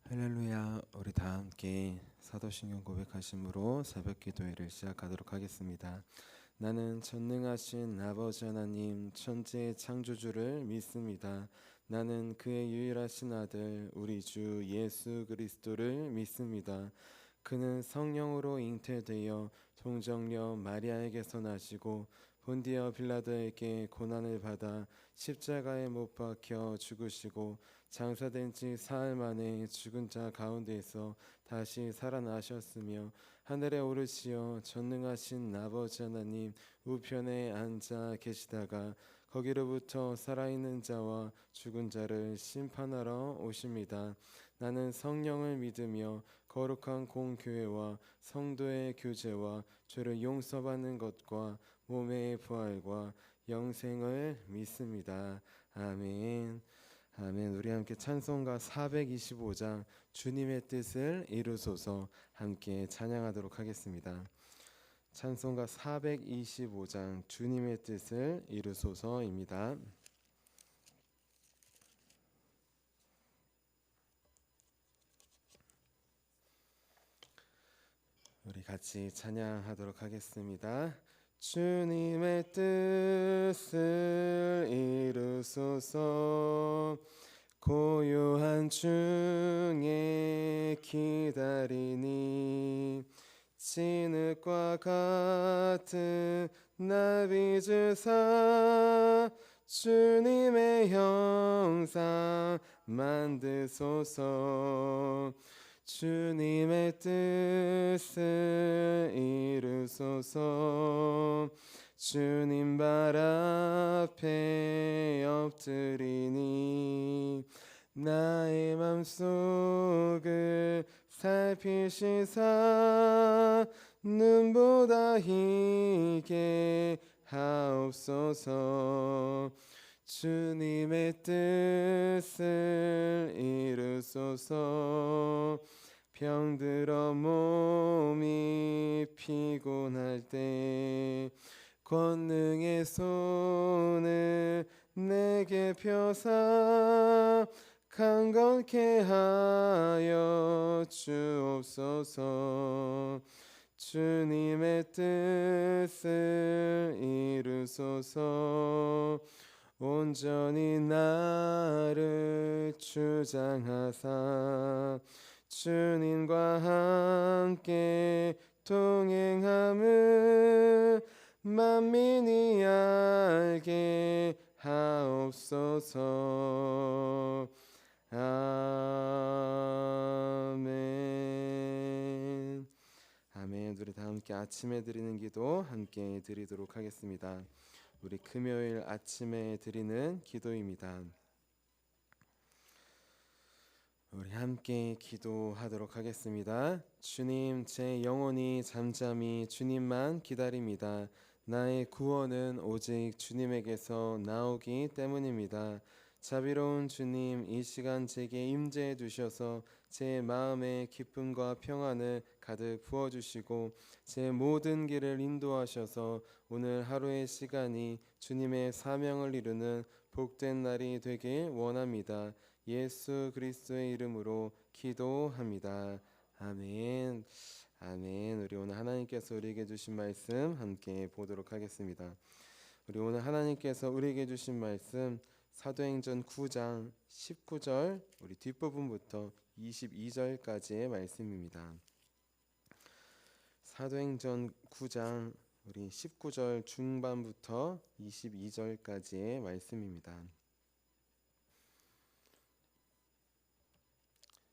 할렐루야. 우리 다 함께 사도신경 고백하심으로 새벽 기도회를 시작하도록 하겠습니다. 나는 전능하신 아버지 하나님 천지의 창조주를 믿습니다. 나는 그의 유일하신 아들 우리 주 예수 그리스도를 믿습니다. 그는 성령으로 잉태되어 동정녀 마리아에게서 나시고 본디어 빌라도에게 고난을 받아 십자가에 못 박혀 죽으시고 장사된 지 사흘 만에 죽은 자 가운데에서 다시 살아나셨으며 하늘에 오르시어 전능하신 아버지 하나님 우편에 앉아 계시다가 거기로부터 살아있는 자와 죽은 자를 심판하러 오십니다. 나는 성령을 믿으며 거룩한 공교회와 성도의 교제와 죄를 용서받는 것과 몸의 부활과 영생을 믿습니다. 아멘. 아멘. 우리 함께 찬송가 425장 주님의 뜻을 이루소서 함께 찬양하도록 하겠습니다. 찬송가 425장 주님의 뜻을 이루소서입니다. 우리 같이 찬양하도록 하겠습니다. 주님의 뜻을 이루소서 고요한 중에 기다리니 진흙과 같은 날 빚으사 주님의 형상 만드소서 주님의 뜻을 이루소서 주님 발 앞에 엎드리니 나의 맘속을 살피시사 눈보다 희게 하옵소서 주님의 뜻을 이루소서 병들어 몸이 피곤할 때 권능의 손을 내게 펴사 강건케 하여 주옵소서 주님의 뜻을 이루소서 온전히 나를 주장하사 주님과 함께 동행함을 만민이 알게 하옵소서. 아멘. 아멘. 우리 다 함께 아침에 드리는 기도 함께 드리도록 하겠습니다. 우리 금요일 아침에 드리는 기도입니다. 우리 함께 기도하도록 하겠습니다. 주님, 제 영혼이 잠잠히 주님만 기다립니다. 나의 구원은 오직 주님에게서 나오기 때문입니다. 자비로운 주님, 이 시간 제게 임재해 주셔서 제 마음에 기쁨과 평안을 가득 부어주시고 제 모든 길을 인도하셔서 오늘 하루의 시간이 주님의 사명을 이루는 복된 날이 되길 원합니다. 예수 그리스도의 이름으로 기도합니다. 아멘. 아멘. 우리 오늘 하나님께서 우리에게 주신 말씀 함께 보도록 하겠습니다. 우리 오늘 하나님께서 우리에게 주신 말씀 사도행전 9장 19절 우리 뒷부분부터 22절까지의 말씀입니다. 사도행전 9장 우리 19절 중반부터 22절까지의 말씀입니다.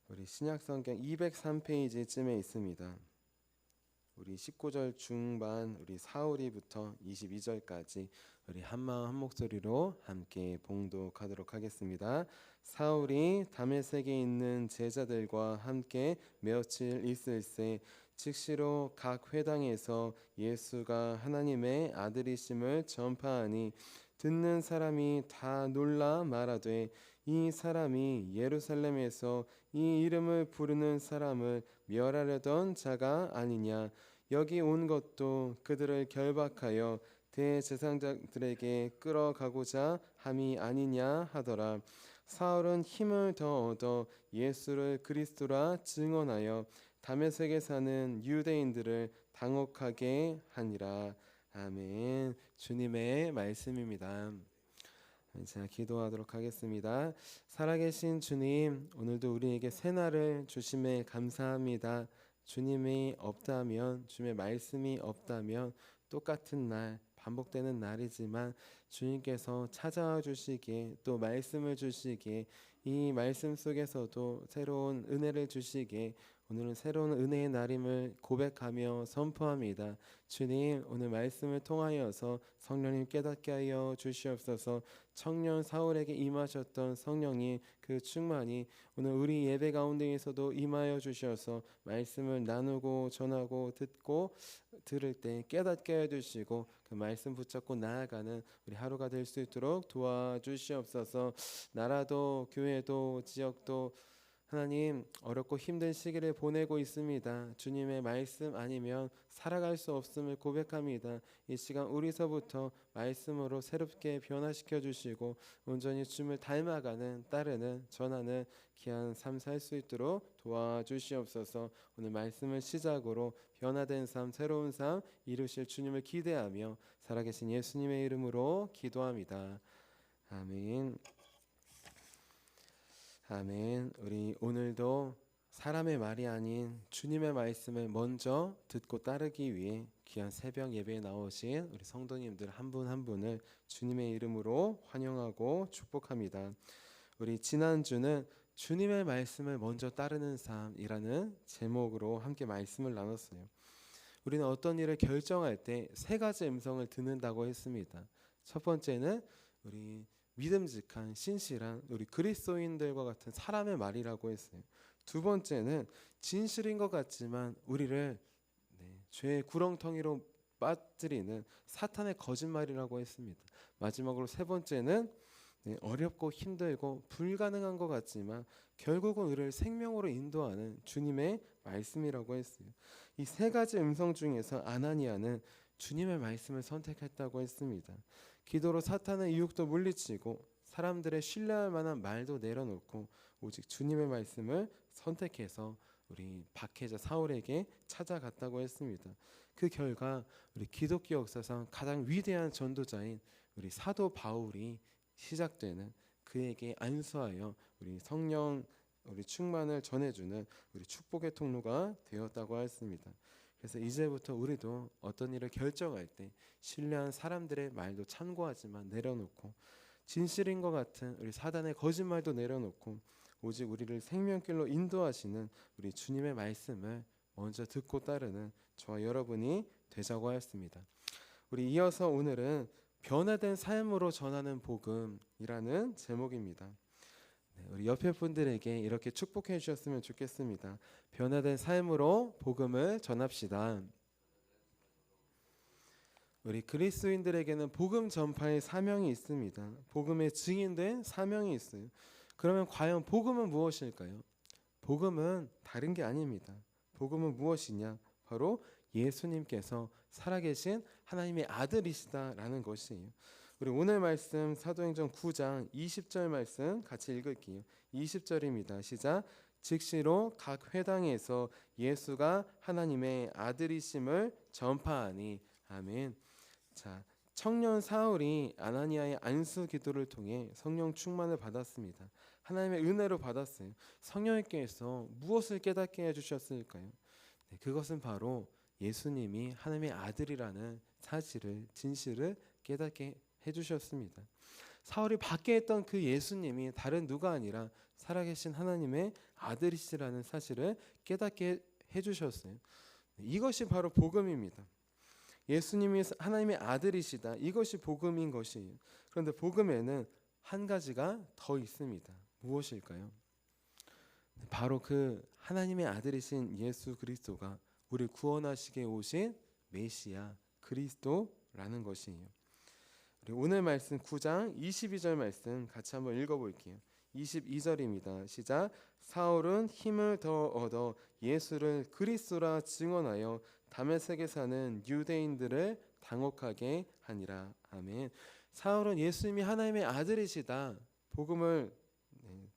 우리 신약성경 203페이지쯤에 있습니다. 우리 19절 중반 우리 사울이부터 22절까지 우리 한마음 한목소리로 함께 봉독하도록 하겠습니다. 사울이 다메섹에 있는 제자들과 함께 며칠 있을새 즉시로 각 회당에서 예수가 하나님의 아들이심을 전파하니 듣는 사람이 다 놀라 말하되 이 사람이 예루살렘에서 이 이름을 부르는 사람을 멸하려던 자가 아니냐. 여기 온 것도 그들을 결박하여 대제사장들에게 끌어가고자 함이 아니냐 하더라. 사울은 힘을 더 얻어 예수를 그리스도라 증언하여 다메섹에 사는 유대인들을 당혹하게 하니라. 아멘. 주님의 말씀입니다. 제가 기도하도록 하겠습니다. 살아계신 주님, 오늘도 우리에게 새날을 주심에 감사합니다. 주님이 없다면, 주님의 말씀이 없다면 똑같은 날, 반복되는 날이지만 주님께서 찾아와 주시기에, 또 말씀을 주시기에, 이 말씀 속에서도 새로운 은혜를 주시기에 오늘은 새로운 은혜의 날임을 고백하며 선포합니다. 주님, 오늘 말씀을 통하여서 성령님 깨닫게 하여 주시옵소서. 청년 사울에게 임하셨던 성령이 그 충만이 오늘 우리 예배 가운데에서도 임하여 주셔서 말씀을 나누고 전하고 듣고 들을 때 깨닫게 해주시고 그 말씀 붙잡고 나아가는 우리 하루가 될 수 있도록 도와주시옵소서. 나라도 교회도 지역도 하나님, 어렵고 힘든 시기를 보내고 있습니다. 주님의 말씀 아니면 살아갈 수 없음을 고백합니다. 이 시간 우리서부터 말씀으로 새롭게 변화시켜 주시고 온전히 주님을 닮아가는, 따르는, 전하는 귀한 삶 살 수 있도록 도와주시옵소서. 오늘 말씀을 시작으로 변화된 삶, 새로운 삶 이루실 주님을 기대하며 살아계신 예수님의 이름으로 기도합니다. 아멘. 아멘. 우리 오늘도 사람의 말이 아닌 주님의 말씀을 먼저 듣고 따르기 위해 귀한 새벽 예배에 나오신 우리 성도님들 한 분 한 분을 주님의 이름으로 환영하고 축복합니다. 우리 지난주는 주님의 말씀을 먼저 따르는 삶이라는 제목으로 함께 말씀을 나눴어요. 우리는 어떤 일을 결정할 때 세 가지 음성을 듣는다고 했습니다. 첫 번째는 우리 믿음직한 신실한 우리 그리스도인들과 같은 사람의 말이라고 했어요. 두 번째는 진실인 것 같지만 우리를 죄의 구렁텅이로 빠뜨리는 사탄의 거짓말이라고 했습니다. 마지막으로 세 번째는 어렵고 힘들고 불가능한 것 같지만 결국은 우리를 생명으로 인도하는 주님의 말씀이라고 했어요. 이 세 가지 음성 중에서 아나니아는 주님의 말씀을 선택했다고 했습니다. 기도로 사탄의 유혹도 물리치고 사람들의 신뢰할 만한 말도 내려놓고 오직 주님의 말씀을 선택해서 우리 박해자 사울에게 찾아갔다고 했습니다. 그 결과 우리 기독교 역사상 가장 위대한 전도자인 우리 사도 바울이 시작되는, 그에게 안수하여 우리 성령 우리 충만을 전해주는 우리 축복의 통로가 되었다고 했습니다. 그래서 이제부터 우리도 어떤 일을 결정할 때 신뢰한 사람들의 말도 참고하지만 내려놓고 진실인 것 같은 우리 사단의 거짓말도 내려놓고 오직 우리를 생명길로 인도하시는 우리 주님의 말씀을 먼저 듣고 따르는 저와 여러분이 되자고 하였습니다. 우리 이어서 오늘은 변화된 삶으로 전하는 복음이라는 제목입니다. 우리 옆에 분들에게 이렇게 축복해 주셨으면 좋겠습니다. 변화된 삶으로 복음을 전합시다. 우리 그리스도인들에게는 복음 전파의 사명이 있습니다. 복음의 증인된 사명이 있어요. 그러면 과연 복음은 무엇일까요? 복음은 다른 게 아닙니다. 복음은 무엇이냐? 바로 예수님께서 살아계신 하나님의 아들이시다라는 것이에요. 우리 오늘 말씀 사도행전 9장 20절 말씀 같이 읽을게요. 20절입니다. 시작. 즉시로 각 회당에서 예수가 하나님의 아들이심을 전파하니. 아멘. 자, 청년 사울이 아나니아의 안수 기도를 통해 성령 충만을 받았습니다. 하나님의 은혜로 받았어요. 성령님께서 무엇을 깨닫게 해주셨을까요? 그것은 바로 예수님이 하나님의 아들이라는 사실을, 진실을 깨닫게 해주셨습니다. 사울이 받게 했던 그 예수님이 다른 누가 아니라 살아계신 하나님의 아들이시라는 사실을 깨닫게 해주셨어요. 이것이 바로 복음입니다. 예수님이 하나님의 아들이시다. 이것이 복음인 것이에요. 그런데 복음에는 한 가지가 더 있습니다. 무엇일까요? 바로 그 하나님의 아들이신 예수 그리스도가 우리를 구원하시게 오신 메시아 그리스도라는 것이에요. 오늘 말씀 9장 22절 말씀 같이 한번 읽어볼게요. 22절입니다. 시작. 사울은 힘을 더 얻어 예수를 그리스도라 증언하여 다메섹에 사는 유대인들을 당혹하게 하니라. 아멘. 사울은 예수님이 하나님의 아들이시다 복음을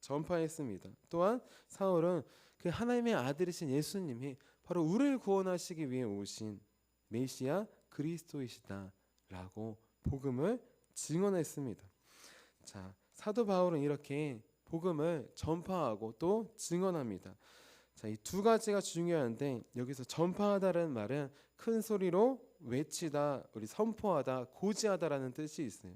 전파했습니다. 또한 사울은 그 하나님의 아들이신 예수님이 바로 우리를 구원하시기 위해 오신 메시아 그리스도이시다라고 복음을 증언했습니다. 자, 사도 바울은 이렇게 복음을 전파하고 또 증언합니다. 자, 이 두 가지가 중요한데 여기서 전파하다라는 말은 큰 소리로 외치다, 우리 선포하다, 고지하다라는 뜻이 있어요.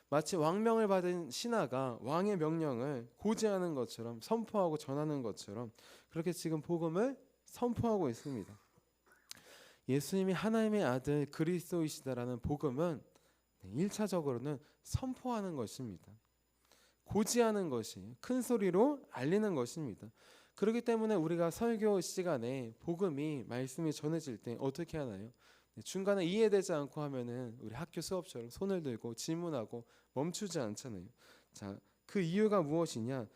마치 왕명을 받은 신하가 왕의 명령을 고지하는 것처럼 선포하고 전하는 것처럼 그렇게 지금 복음을 선포하고 있습니다. 예수님이 하나님의 아들 그리스도이시다라는 복음은 1차적으로는 선포하는 것입니다. 고지하는 것이 큰 소리로 알리는 것입니다. 그렇기 때문에 우리가 설교 시간에 복음이 말씀이 전해질 때 어떻게 하나요? 중간에 이해되지 않고 하면은 우리 학교 수업처럼 손을 들고 질문하고 멈추지 않잖아요. 자, 그 이유가 무엇이냐?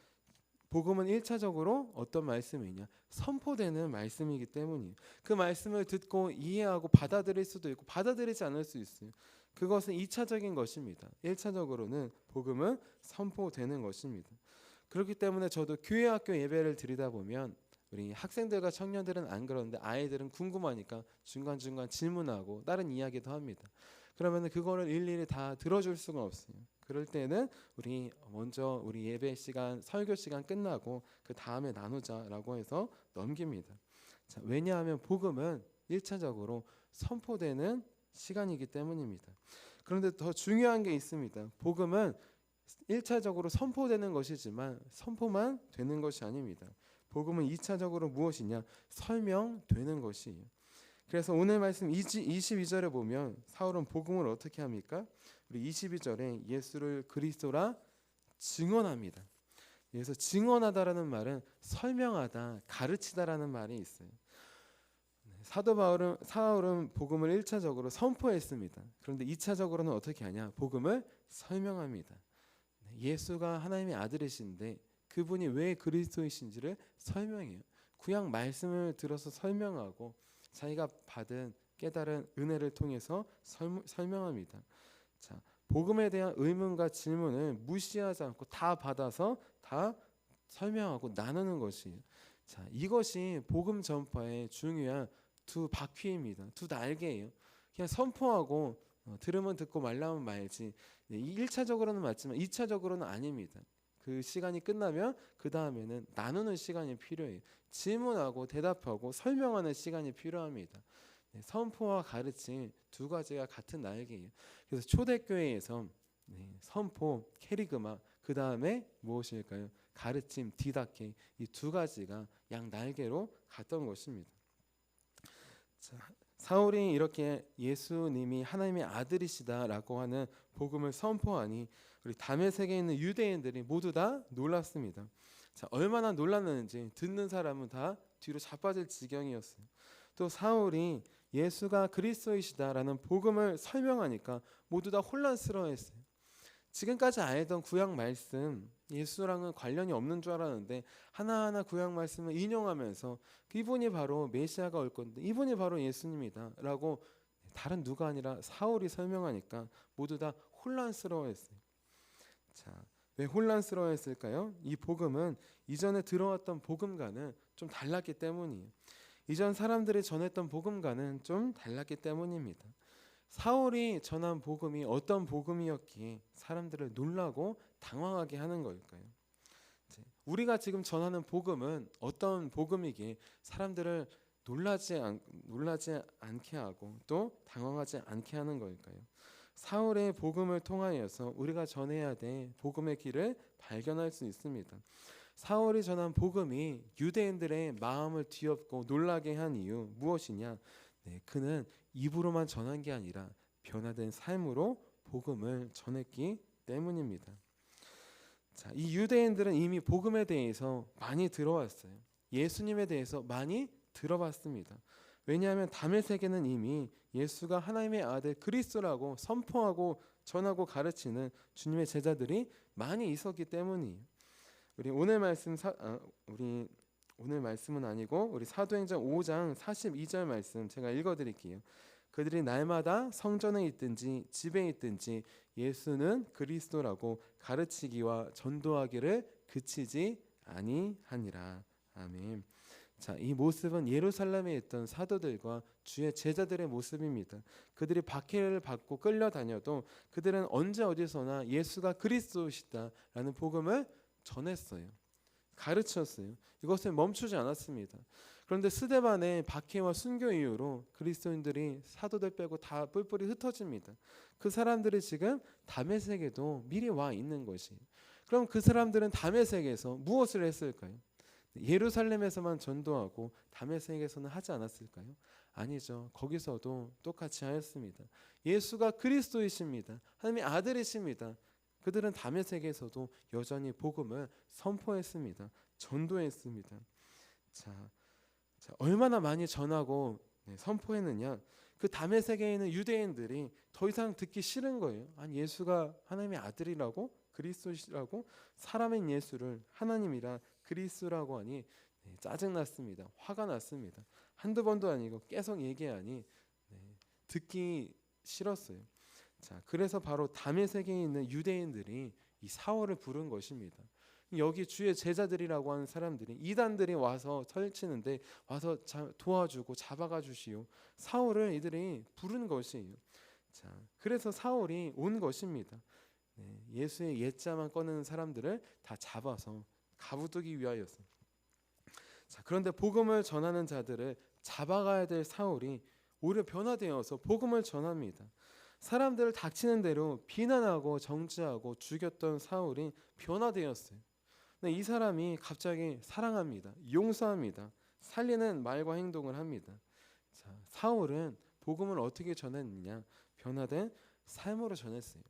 복음은 1차적으로 어떤 말씀이냐? 선포되는 말씀이기 때문이에요. 그 말씀을 듣고 이해하고 받아들일 수도 있고 받아들이지 않을 수 있어요. 그것은 2차적인 것입니다. 1차적으로는 복음은 선포되는 것입니다. 그렇기 때문에 저도 교회 학교 예배를 드리다 보면 우리 학생들과 청년들은 안 그러는데 아이들은 궁금하니까 중간중간 질문하고 다른 이야기도 합니다. 그러면 그거를 일일이 다 들어줄 수가 없어요. 그럴 때는 우리 먼저 우리 예배 시간, 설교 시간 끝나고 그 다음에 나누자라고 해서 넘깁니다. 자, 왜냐하면 복음은 1차적으로 선포되는 시간이기 때문입니다. 그런데 더 중요한 게 있습니다. 복음은 1차적으로 선포되는 것이지만 선포만 되는 것이 아닙니다. 복음은 2차적으로 무엇이냐? 설명되는 것이에요. 그래서 오늘 말씀 22절에 보면 사울은 복음을 어떻게 합니까? 우리 22절에 예수를 그리스도라 증언합니다. 그래서 증언하다라는 말은 설명하다, 가르치다라는 말이 있어요. 사도 사울은 복음을 1차적으로 선포했습니다. 그런데 2차적으로는 어떻게 하냐? 복음을 설명합니다. 예수가 하나님의 아들이신데 그분이 왜 그리스도이신지를 설명해요. 구약 말씀을 들어서 설명하고 자기가 받은 깨달은 은혜를 통해서 설명합니다. 자, 복음에 대한 의문과 질문을 무시하지 않고 다 받아서 다 설명하고 나누는 것이에요. 자, 이것이 복음 전파의 중요한 두 바퀴입니다. 두 날개예요. 그냥 선포하고 들으면 듣고 말라면 말지. 1차적으로는 맞지만 2차적으로는 아닙니다. 그 시간이 끝나면 그 다음에는 나누는 시간이 필요해요. 질문하고 대답하고 설명하는 시간이 필요합니다. 선포와 가르침 두 가지가 같은 날개예요. 그래서 초대교회에서 선포, 캐리그마, 그 다음에 무엇일까요? 가르침, 디다케, 이 두 가지가 양 날개로 갔던 것입니다. 자, 사울이 이렇게 예수님이 하나님의 아들이시다라고 하는 복음을 선포하니 우리 다메섹에 있는 유대인들이 모두 다 놀랐습니다. 자, 얼마나 놀랐는지 듣는 사람은 다 뒤로 자빠질 지경이었어요. 또 사울이 예수가 그리스도이시다라는 복음을 설명하니까 모두 다 혼란스러워했어요. 지금까지 알던 구약 말씀 예수랑은 관련이 없는 줄 알았는데 하나하나 구약 말씀을 인용하면서 이분이 바로 메시아가 올 건데 이분이 바로 예수님이다 라고 다른 누가 아니라 사울이 설명하니까 모두 다 혼란스러워했어요. 자, 왜 혼란스러워했을까요? 이 복음은 이전에 들어왔던 복음과는 좀 달랐기 때문이에요. 이전 사람들이 전했던 복음과는 좀 달랐기 때문입니다. 사울이 전한 복음이 어떤 복음이었기에 사람들을 놀라고 당황하게 하는 걸까요? 우리가 지금 전하는 복음은 어떤 복음이기에 사람들을 놀라지 않게 하고 또 당황하지 않게 하는 걸까요? 사울의 복음을 통하여서 우리가 전해야 될 복음의 길을 발견할 수 있습니다. 사울이 전한 복음이 유대인들의 마음을 뒤엎고 놀라게 한 이유 무엇이냐? 그는 입으로만 전한 게 아니라 변화된 삶으로 복음을 전했기 때문입니다. 자, 이 유대인들은 이미 복음에 대해서 많이 들어왔어요. 예수님에 대해서 많이 들어봤습니다. 왜냐하면 다메섹에는 이미 예수가 하나님의 아들 그리스도라고 선포하고 전하고 가르치는 주님의 제자들이 많이 있었기 때문이에요. 우리 오늘 말씀은 아니고 우리 사도행전 5장 42절 말씀 제가 읽어드릴게요. 그들이 날마다 성전에 있든지 집에 있든지 예수는 그리스도라고 가르치기와 전도하기를 그치지 아니하니라. 아멘. 자, 이 모습은 예루살렘에 있던 사도들과 주의 제자들의 모습입니다. 그들이 박해를 받고 끌려다녀도 그들은 언제 어디서나 예수가 그리스도시다라는 복음을 전했어요. 가르쳤어요. 이것을 멈추지 않았습니다. 그런데 스데반의 박해와 순교 이후로 그리스도인들이 사도들 빼고 다 뿔뿔이 흩어집니다. 그 사람들이 지금 다메섹에도 미리 와 있는 것이에요. 그럼 그 사람들은 다메섹에서 무엇을 했을까요? 예루살렘에서만 전도하고 다메섹에서는 하지 않았을까요? 아니죠. 거기서도 똑같이 하였습니다. 예수가 그리스도이십니다. 하나님의 아들이십니다. 그들은 다메섹에서도 여전히 복음을 선포했습니다. 전도했습니다. 자, 얼마나 많이 전하고 선포했느냐? 그 다메섹에 있는 유대인들이 더 이상 듣기 싫은 거예요. 아니, 예수가 하나님의 아들이라고, 그리스도시라고, 사람인 예수를 하나님이라 그리스도라고 하니 짜증났습니다. 화가 났습니다. 한두 번도 아니고 계속 얘기하니 듣기 싫었어요. 자, 그래서 바로 다메섹에 있는 유대인들이 이 사울을 부른 것입니다. 여기 주의 제자들이라고 하는 사람들이, 이단들이 와서 설치는데 와서 도와주고 잡아가 주시오. 사울을 이들이 부른 것이에요. 자, 그래서 사울이 온 것입니다. 예수의 옛자만 꺼내는 사람들을 다 잡아서 가부두기 위하여서. 자, 그런데 복음을 전하는 자들을 잡아가야 될 사울이 오히려 변화되어서 복음을 전합니다. 사람들을 닥치는 대로 비난하고 정죄하고 죽였던 사울이 변화되었어요. 근데 이 사람이 갑자기 사랑합니다. 용서합니다. 살리는 말과 행동을 합니다. 자, 사울은 복음을 어떻게 전했느냐? 변화된 삶으로 전했어요.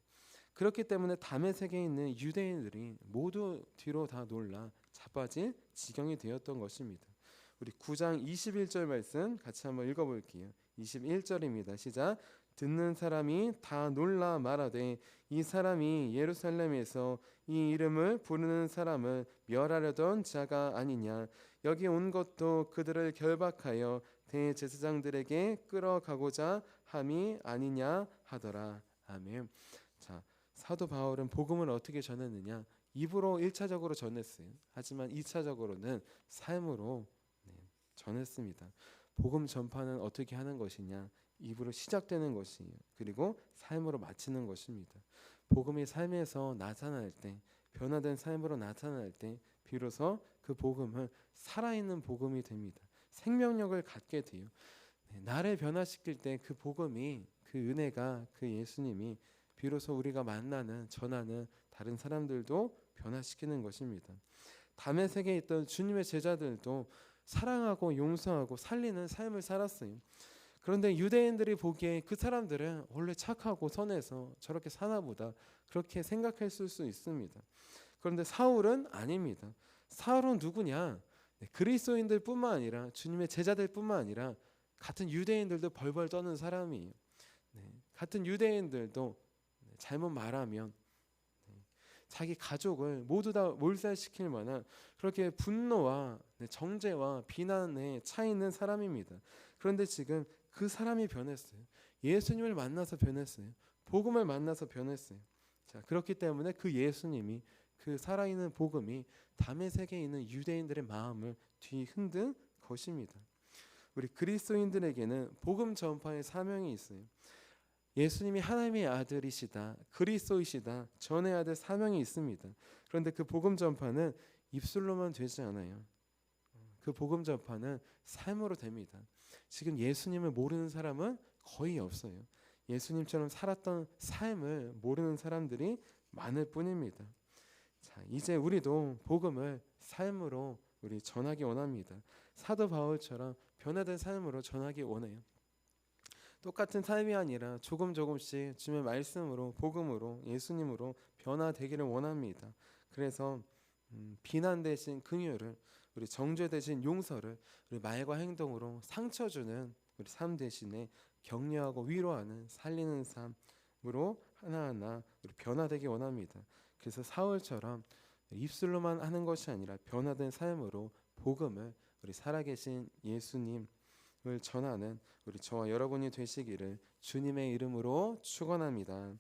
그렇기 때문에 다메섹에 있는 유대인들이 모두 뒤로 다 놀라 자빠질 지경이 되었던 것입니다. 우리 9장 21절 말씀 같이 한번 읽어볼게요. 21절입니다. 시작. 듣는 사람이 다 놀라 말하되 이 사람이 예루살렘에서 이 이름을 부르는 사람을 멸하려던 자가 아니냐. 여기 온 것도 그들을 결박하여 대제사장들에게 끌어가고자 함이 아니냐 하더라. 아멘. 자, 사도 바울은 복음을 어떻게 전했느냐? 입으로 1차적으로 전했어요. 하지만 2차적으로는 삶으로 전했습니다. 복음 전파는 어떻게 하는 것이냐? 입으로 시작되는 것이에요. 그리고 삶으로 마치는 것입니다. 복음이 삶에서 나타날 때, 변화된 삶으로 나타날 때 비로소 그 복음은 살아있는 복음이 됩니다. 생명력을 갖게 돼요. 나를 변화시킬 때 그 복음이, 그 은혜가, 그 예수님이 비로소 우리가 만나는, 전하는 다른 사람들도 변화시키는 것입니다. 다메섹에 있던 주님의 제자들도 사랑하고 용서하고 살리는 삶을 살았어요. 그런데 유대인들이 보기에 그 사람들은 원래 착하고 선해서 저렇게 사나보다 그렇게 생각했을 수 있습니다. 그런데 사울은 아닙니다. 사울은 누구냐? 그리스도인들뿐만 아니라 주님의 제자들뿐만 아니라 같은 유대인들도 벌벌 떠는 사람이에요. 같은 유대인들도 잘못 말하면 자기 가족을 모두 다 몰살시킬 만한 그렇게 분노와 정죄와 비난에 차 있는 사람입니다. 그런데 지금 그 사람이 변했어요. 예수님을 만나서 변했어요. 복음을 만나서 변했어요. 자, 그렇기 때문에 그 예수님이, 그 살아있는 복음이 다메섹에 있는 유대인들의 마음을 뒤흔든 것입니다. 우리 그리스도인들에게는 복음 전파의 사명이 있어요. 예수님이 하나님의 아들이시다, 그리스도이시다 전해야 될 사명이 있습니다. 그런데 그 복음 전파는 입술로만 되지 않아요. 그 복음 전파는 삶으로 됩니다. 지금 예수님을 모르는 사람은 거의 없어요. 예수님처럼 살았던 삶을 모르는 사람들이 많을 뿐입니다. 자, 이제 우리도 복음을 삶으로 우리 전하기 원합니다. 사도 바울처럼 변화된 삶으로 전하기 원해요. 똑같은 삶이 아니라 조금씩 주님의 말씀으로, 복음으로, 예수님으로 변화되기를 원합니다. 그래서 비난 대신 긍휼을, 우리 정죄 대신 용서를 우리 말과 행동으로 상처 주는 우리 삶 대신에 격려하고 위로하는, 살리는 삶으로 하나하나 우리 변화되기 원합니다. 그래서 사울처럼 입술로만 하는 것이 아니라 변화된 삶으로 복음을, 우리 살아계신 예수님을 전하는 우리 저와 여러분이 되시기를 주님의 이름으로 축원합니다.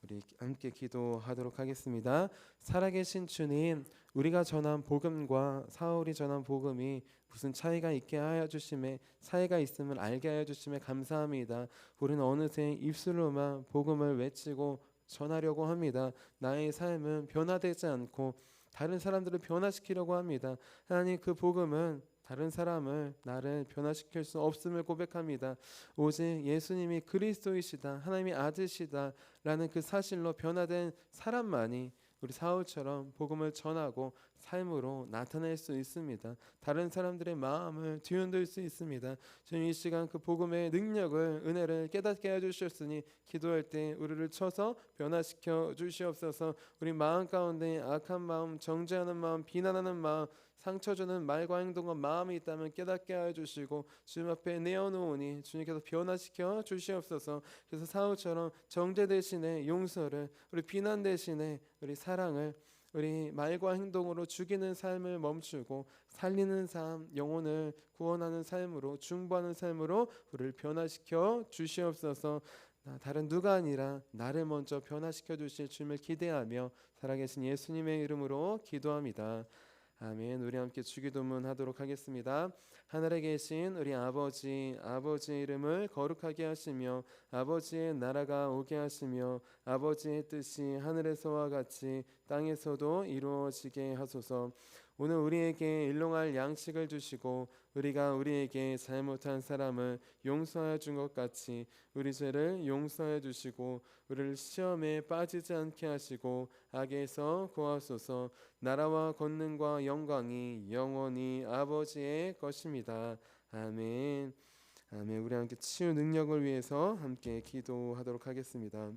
우리 함께 기도하도록 하겠습니다. 살아계신 주님, 우리가 전한 복음과 사울이 전한 복음이 무슨 차이가 있게 하여 주심에, 차이가 있음을 알게 하여 주심에 감사합니다. 우리는 어느새 입술로만 복음을 외치고 전하려고 합니다. 나의 삶은 변화되지 않고 다른 사람들을 변화시키려고 합니다. 하나님, 그 복음은 다른 사람을, 나를 변화시킬 수 없음을 고백합니다. 오직 예수님이 그리스도이시다, 하나님의 아들이시다 라는 그 사실로 변화된 사람만이 우리 사울처럼 복음을 전하고 삶으로 나타낼 수 있습니다. 다른 사람들의 마음을 뒤흔들 수 있습니다. 주님, 이 시간 그 복음의 능력을, 은혜를 깨닫게 해주셨으니 기도할 때 우리를 쳐서 변화시켜 주시옵소서. 우리 마음 가운데 악한 마음, 정죄하는 마음, 비난하는 마음, 상처 주는 말과 행동과 마음이 있다면 깨닫게 하여 주시고 주님 앞에 내어놓으니 주님께서 변화시켜 주시옵소서. 그래서 사울처럼 정죄 대신에 용서를, 우리 비난 대신에 우리 사랑을, 우리 말과 행동으로 죽이는 삶을 멈추고 살리는 삶, 영혼을 구원하는 삶으로, 중보하는 삶으로 우리를 변화시켜 주시옵소서. 다른 누가 아니라 나를 먼저 변화시켜 주실 주님을 기대하며 살아계신 예수님의 이름으로 기도합니다. 아멘. 우리 함께 주기도문 하도록 하겠습니다. 하늘에 계신 우리 아버지, 아버지의 이름을 거룩하게 하시며 아버지의 나라가 오게 하시며 아버지의 뜻이 하늘에서와 같이 땅에서도 이루어지게 하소서. 오늘 우리에게 일용할 양식을 주시고 우리가 우리에게 잘못한 사람을 용서하여 준 것 같이 우리 죄를 용서해 주시고 우리를 시험에 빠지지 않게 하시고 악에서 구하소서. 나라와 권능과 영광이 영원히 아버지의 것입니다. 아멘. 아멘. 우리 함께 치유 능력을 위해서 함께 기도하도록 하겠습니다.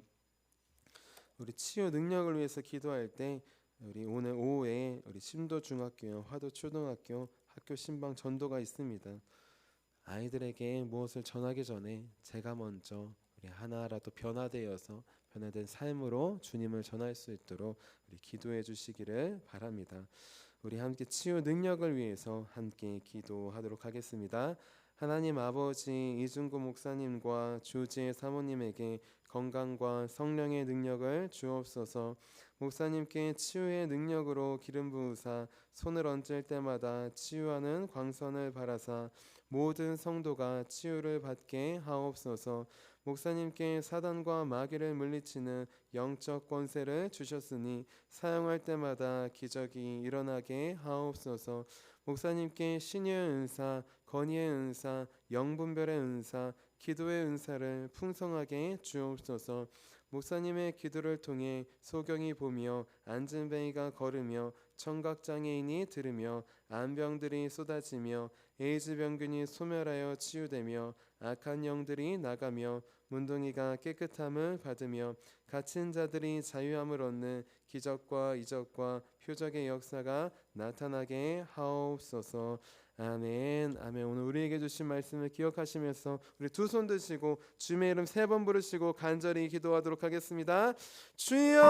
우리 치유 능력을 위해서 기도할 때 우리 오늘 오후에 우리 심도중학교, 화도초등학교 학교 신방 전도가 있습니다. 아이들에게 무엇을 전하기 전에 제가 먼저 우리 하나라도 변화되어서 변화된 삶으로 주님을 전할 수 있도록 우리 기도해 주시기를 바랍니다. 우리 함께 치유 능력을 위해서 함께 기도하도록 하겠습니다. 하나님 아버지, 이중구 목사님과 주지의 사모님에게 건강과 성령의 능력을 주옵소서. 목사님께 치유의 능력으로 기름 부으사 손을 얹을 때마다 치유하는 광선을 바라사 모든 성도가 치유를 받게 하옵소서. 목사님께 사단과 마귀를 물리치는 영적 권세를 주셨으니 사용할 때마다 기적이 일어나게 하옵소서. 목사님께 신의 은사, 건의의 은사, 영분별의 은사, 기도의 은사를 풍성하게 주옵소서. 목사님의 기도를 통해 소경이 보며 안진뱅이가 걸으며 청각장애인이 들으며 암병들이 쏟아지며 에이즈 병균이 소멸하여 치유되며 악한 영들이 나가며 문둥이가 깨끗함을 받으며 갇힌 자들이 자유함을 얻는 기적과 이적과 표적의 역사가 나타나게 하옵소서. 아멘. 아멘. 오늘 우리에게 주신 말씀을 기억하시면서 우리 두 손 드시고 주님의 이름 3번 부르시고 간절히 기도하도록 하겠습니다. 주여!